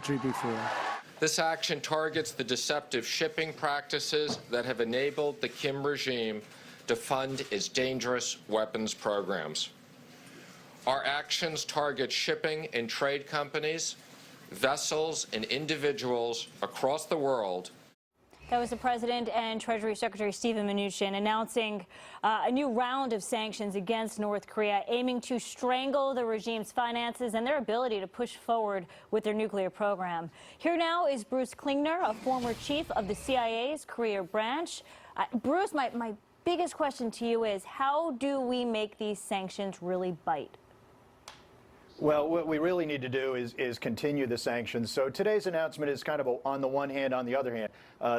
country before. This action targets the deceptive shipping practices that have enabled the Kim regime to fund its dangerous weapons programs. Our actions target shipping and trade companies, vessels, and individuals across the world. That was the President and Treasury Secretary Steven Mnuchin announcing a new round of sanctions against North Korea, aiming to strangle the regime's finances and their ability to push forward with their nuclear program. Here now is Bruce Klingner, a former chief of the CIA's Korea branch. Bruce, my biggest question to you is, how do we make these sanctions really bite? Well, what we really need to do is continue the sanctions. So today's announcement is kind of on the one hand, on the other hand.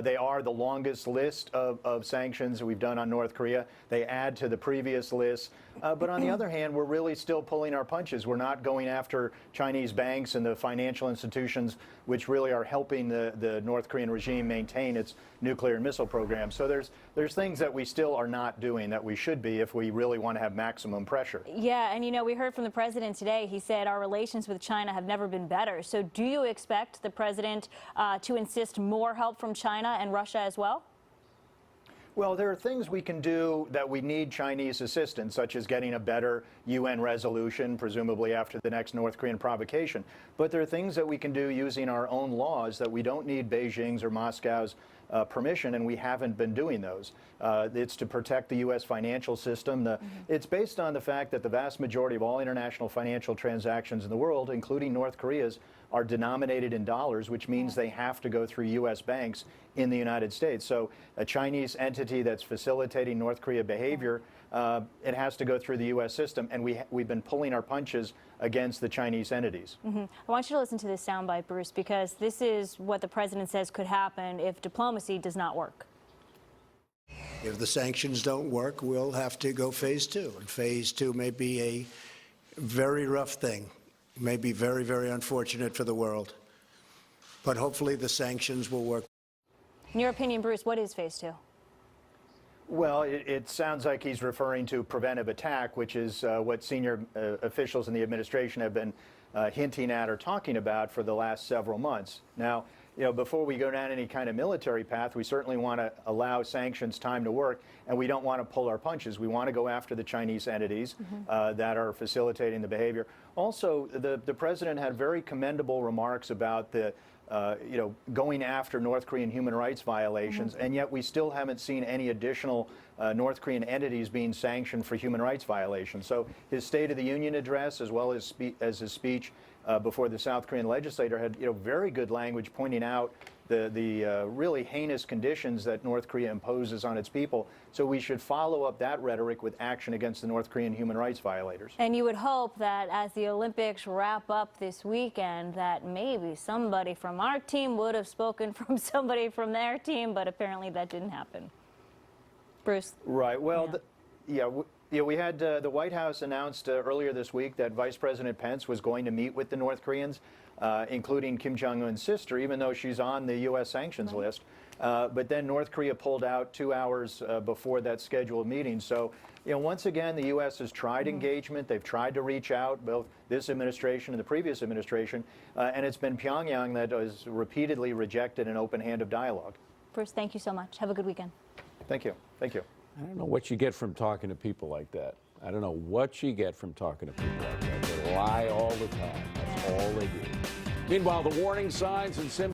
They are the longest list of sanctions we've done on North Korea. They add to the previous list. But on the other hand, we're really still pulling our punches. We're not going after Chinese banks and the financial institutions which really are helping the North Korean regime maintain its nuclear and missile program. So there's things that we still are not doing that we should be if we really want to have maximum pressure. Yeah, and you know, we heard from the president today. He said our relations with China have never been better. So do you expect the president to insist more help from China and Russia as well? Well, there are things we can do that we need Chinese assistance, such as getting a better UN resolution, presumably after the next North Korean provocation. But there are things that we can do using our own laws that we don't need Beijing's or Moscow's permission, and we haven't been doing those. It's to protect the U.S. financial system. It's based on the fact that the vast majority of all international financial transactions in the world, including North Korea's, are denominated in dollars, which means they have to go through U.S. banks in the United States. So a Chinese entity that's facilitating North Korea behavior, it has to go through the U.S. system, and we've been pulling our punches against the Chinese entities. I want you to listen to this soundbite, Bruce, because this is what the president says could happen if diplomacy does not work. If the sanctions don't work, we'll have to go phase two. And phase two may be a very rough thing, may be very, very unfortunate for the world. But hopefully the sanctions will work. In your opinion, Bruce, what is phase two? Well, it sounds like he's referring to preventive attack, which is what senior officials in the administration have been hinting at or talking about for the last several months. Now, you know, before we go down any kind of military path, we certainly want to allow sanctions time to work, and we don't want to pull our punches. We want to go after the Chinese entities that are facilitating the behavior. Also, the president had very commendable remarks about the going after North Korean human rights violations, and yet we still haven't seen any additional North Korean entities being sanctioned for human rights violations. So his State of the Union address, as well as his speech before the South Korean legislature, had very good language pointing out the really heinous conditions that North Korea imposes on its people. So we should follow up that rhetoric with action against the North Korean human rights violators. And you would hope that as the Olympics wrap up this weekend, that maybe somebody from our team would have spoken from somebody from their team, but apparently that didn't happen. Bruce? Right. Well, we had the White House announced earlier this week that Vice President Pence was going to meet with the North Koreans, including Kim Jong-un's sister, even though she's on the U.S. sanctions list. But then North Korea pulled out 2 hours before that scheduled meeting. So, once again, the U.S. has tried engagement. They've tried to reach out, both this administration and the previous administration, and it's been Pyongyang that has repeatedly rejected an open hand of dialogue. Bruce, thank you so much. Have a good weekend. Thank you. Thank you. I don't know what you get from talking to people like that. I don't know what you get from talking to people like that. They lie all the time. That's all they do. Meanwhile, the warning signs and symptoms